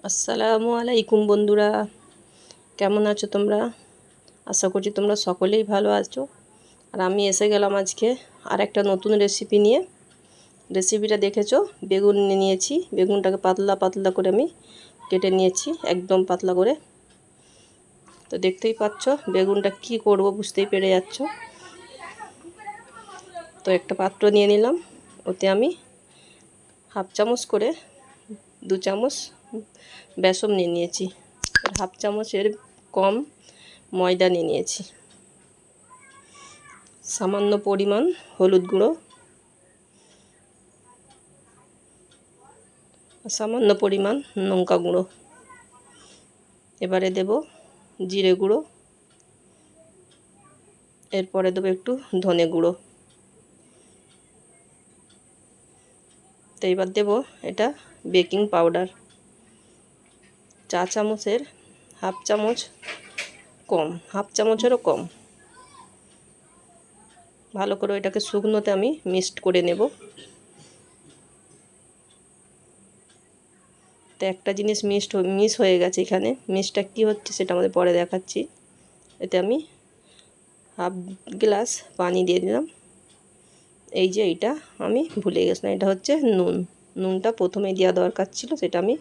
আসসালামু আলাইকুম বন্ধুরা, কেমন আছো তোমরা? আশা করছি তোমরা সকলেই ভালো আছো। আর আমি এসে গেলাম আজকে আর একটা নতুন রেসিপি নিয়ে। রেসিপিটা দেখেছো, বেগুন নিয়েছি। বেগুনটাকে পাতলা পাতলা করে আমি কেটে নিয়েছি, একদম পাতলা করে। তো দেখতেই পাচ্ছ বেগুনটা কি করব বুঝতেই পেরে যাচ্ছ। তো একটা পাত্র নিয়ে নিলাম, ওতে আমি হাফ চামচ করে 2 চামচ বেসন নিয়ে নিয়েছি। হাফ চামচের কম ময়দা নিয়ে নিয়েছি। সামান্য পরিমাণ হলুদ গুঁড়ো, সামান্য পরিমাণ লঙ্কা গুঁড়ো। এবারে দেব জিরে গুঁড়ো, এরপরে দেবো একটু ধনে গুঁড়ো। তো এবার দেব এটা বেকিং পাউডার, চা চামচের হাফ চামচ কম, হাফ চামচেরও কম। ভালো করে এটাকে শুকনোতে আমি মিক্সড করে নেব। তো একটা জিনিস মিস হয়ে গেছে এখানে। মিক্সটা কী হচ্ছে সেটা আমাদের পরে দেখাচ্ছি। এতে আমি হাফ গ্লাস পানি দিয়ে দিলাম। এই যে এইটা আমি ভুলে গেছিলাম, এটা হচ্ছে নুন। নুনটা প্রথমেই দেওয়া দরকার ছিল, সেটা আমি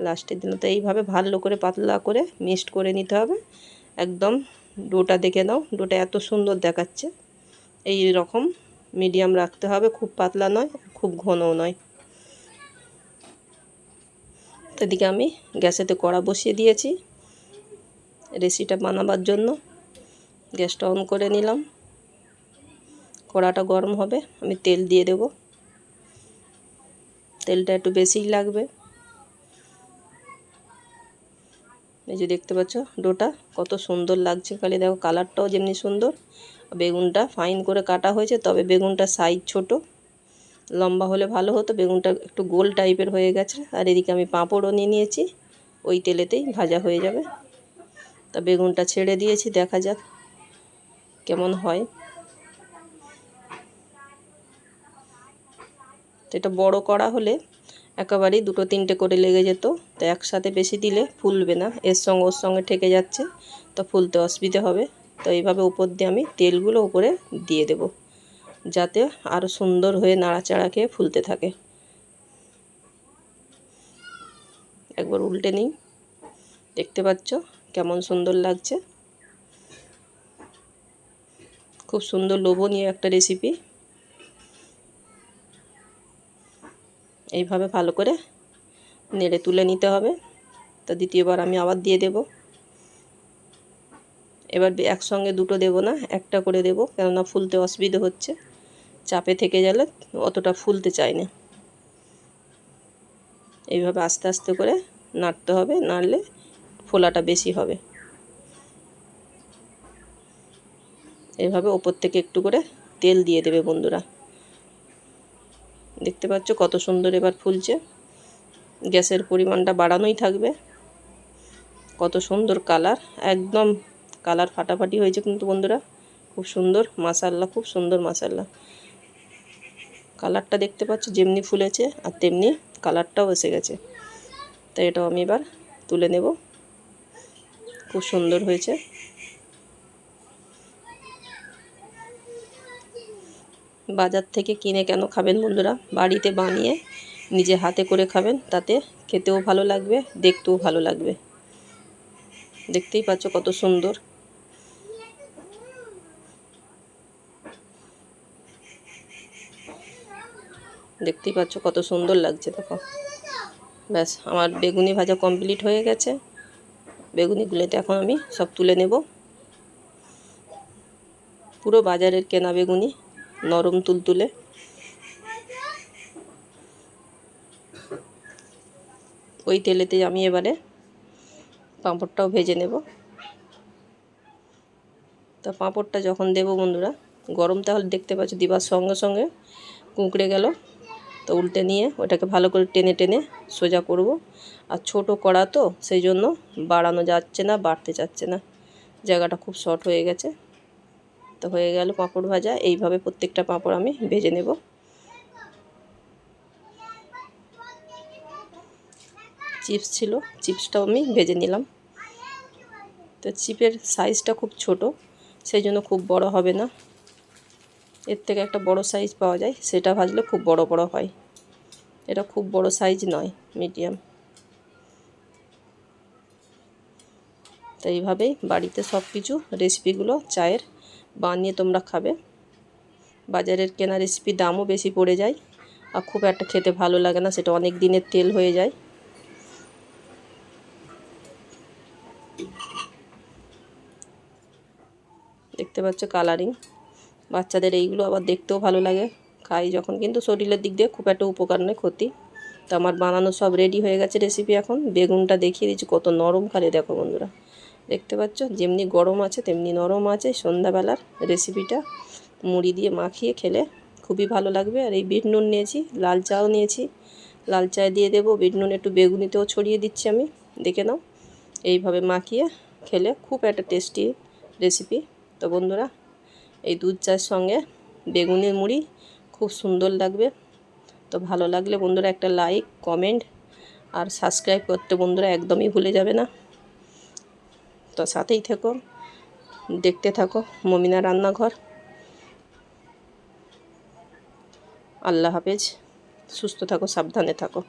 লাস্টে দিলাম। তো এইভাবে ভালো করে পাতলা করে মিক্সড করে নিতে হবে। একদম ডোটা দেখে নাও, ডোটা এত সুন্দর দেখাচ্ছে। এই রকম মিডিয়াম রাখতে হবে, খুব পাতলা নয়, খুব ঘনও নয়। তো এদিকে আমি গ্যাসেতে কড়া বসিয়ে দিয়েছি রেসিপিটা বানাবার জন্য। গ্যাসটা অন করে নিলাম। কড়াটা গরম হবে, আমি তেল দিয়ে দেব। তেলটা একটু বেশিই লাগবে। এই যে দেখতে পাচ্ছ ডোটা কত সুন্দর লাগছে, খালি দেখো কালারটাও যেমনি সুন্দর। বেগুনটা ফাইন করে কাটা হয়েছে, তবে বেগুনটা সাইজ ছোট, লম্বা হলে ভালো হতো। বেগুনটা একটু গোল টাইপের হয়ে গেছে। আর এদিকে আমি পাঁপড়ও নিয়ে নিয়েছি, ওই তেলেতেই ভাজা হয়ে যাবে। তা বেগুনটা ছেড়ে দিয়েছি, দেখা যাক কেমন হয়। তো এটা বড় কড়া হলে একেবারেই 2-3টে করে লেগে যেত। তো একসাথে বেশি দিলে ফুলবে না, এর সঙ্গে ওর সঙ্গে ঠেকে যাচ্ছে, তো ফুলতে অসুবিধে হবে। তো এইভাবে উপর দিয়ে আমি তেলগুলো উপরে দিয়ে দেব, যাতে আরও সুন্দর হয়ে নাড়াচাড়া খেয়ে ফুলতে থাকে। একবার উল্টে নিই, দেখতে পাচ্ছ কেমন সুন্দর লাগছে। খুব সুন্দর লোভনীয় একটা রেসিপি। এইভাবে ভালো করে নেড়ে তুলে নিতে হবে। তো দ্বিতীয়বার আমি আবার দিয়ে দেব। এবার একসঙ্গে দুটো দেব না, একটা করে দেব, কেননা ফুলতে অসুবিধে হচ্ছে। চাপে থেকে গেলে অতটা ফুলতে চায় না। এইভাবে আস্তে আস্তে করে নাড়তে হবে, নাড়লে ফোলাটা বেশি হবে। এইভাবে ওপর থেকে একটু করে তেল দিয়ে দেবে বন্ধুরা। দেখতে পাচ্ছ কত সুন্দর এবার ফুলছে। গ্যাসের পরিমাণটা বাড়ানোই থাকবে। কত সুন্দর কালার, একদম কালার ফাটাফাটি হয়েছে কিন্তু বন্ধুরা, খুব সুন্দর মাশাআল্লাহ, খুব সুন্দর মাশাআল্লাহ। কালারটা দেখতে পাচ্ছ যেমনি ফুলেছে আর তেমনি কালারটাও এসে গেছে। তাই এটাও আমি এবার তুলে নেব। খুব সুন্দর হয়েছে। বাজার থেকে কিনে কেন খাবেন বন্ধুরা, বাড়িতে বানিয়ে নিজে হাতে করে খাবেন, তাতে খেতেও ভালো লাগবে, দেখতেও ভালো লাগবে। দেখতেই পাচ্ছ কত সুন্দর। দেখতেই পাচ্ছ কত সুন্দর লাগছে, দেখো। ব্যাস আমার বেগুনি ভাজা কমপ্লিট হয়ে গেছে। বেগুনিগুলোতে এখন আমি সব তুলে নেব। পুরো বাজারের কেনা বেগুনি, নরম তুলতুলে। ওই তেলেতে আমি এবারে পাঁপড়টাও ভেজে নেব। তা পাঁপড়টা যখন দেব বন্ধুরা, গরম তাহলে দেখতে পাচ্ছ দিবার সঙ্গে সঙ্গে কুঁকড়ে গেল। তো উল্টে নিয়ে ওটাকে ভালো করে টেনে টেনে সোজা করব। আর ছোট কড়া তো সেই জন্য বাড়ানো যাচ্ছে না, বাড়তে যাচ্ছে না, জায়গাটা খুব শর্ট হয়ে গেছে। তো হয়ে গেল পাঁপড় ভাজা। এইভাবে প্রত্যেকটা পাঁপড় আমি ভেজে নেব। চিপস ছিল, চিপসটাও আমি ভেজে নিলাম। তো চিপের সাইজটা খুব ছোট, সেই জন্য খুব বড় হবে না। এর থেকে একটা বড় সাইজ পাওয়া যায়, সেটা ভাজলে খুব বড় বড় হয়। এটা খুব বড় সাইজ নয়, মিডিয়াম। তো এইভাবেই বাড়িতে সব কিছু রেসিপিগুলো চায়ের বানিয়ে তোমরা খাবে। বাজারের কেনা রেসিপি দামও বেশি পড়ে যায়, আর খুব একটা খেতে ভালো লাগে না, সেটা অনেক দিনের তেল হয়ে যায়। দেখতে পাচ্ছ কালারিং। বাচ্চাদের এইগুলো আবার দেখতেও ভালো লাগে, খাই যখন, কিন্তু শরীরের দিক দিয়ে খুব একটা উপকার নয়, ক্ষতি। তো আমার বানানো সব রেডি হয়ে গেছে রেসিপি। এখন বেগুনটা দেখিয়ে দিচ্ছি কত নরম, খালি দেখো বন্ধুরা, দেখতে পাচ্ছ যেমনি গরম আছে তেমনি নরম আছে। সন্ধ্যাবেলার রেসিপিটা মুড়ি দিয়ে মাখিয়ে খেলে খুবই ভালো লাগবে। আর এই বিট নুন নিয়েছি, লাল চাও নিয়েছি, লাল চায় দিয়ে দেবো। বিট নুন একটু বেগুনিতেও ছড়িয়ে দিচ্ছি আমি, দেখে নাও। এইভাবে মাখিয়ে খেলে খুব একটা টেস্টি রেসিপি। তো বন্ধুরা, এই দুধ চায়ের সঙ্গে বেগুনের মুড়ি খুব সুন্দর লাগবে। তো ভালো লাগলে বন্ধুরা একটা লাইক, কমেন্ট আর সাবস্ক্রাইব করতে বন্ধুরা একদমই ভুলে যাবে না। তো সাথেই থেকো, দেখতে থাকো মমিনা রান্নাঘর। আল্লাহ হাফেজ, সুস্থ থাকো, সাবধানে থাকো।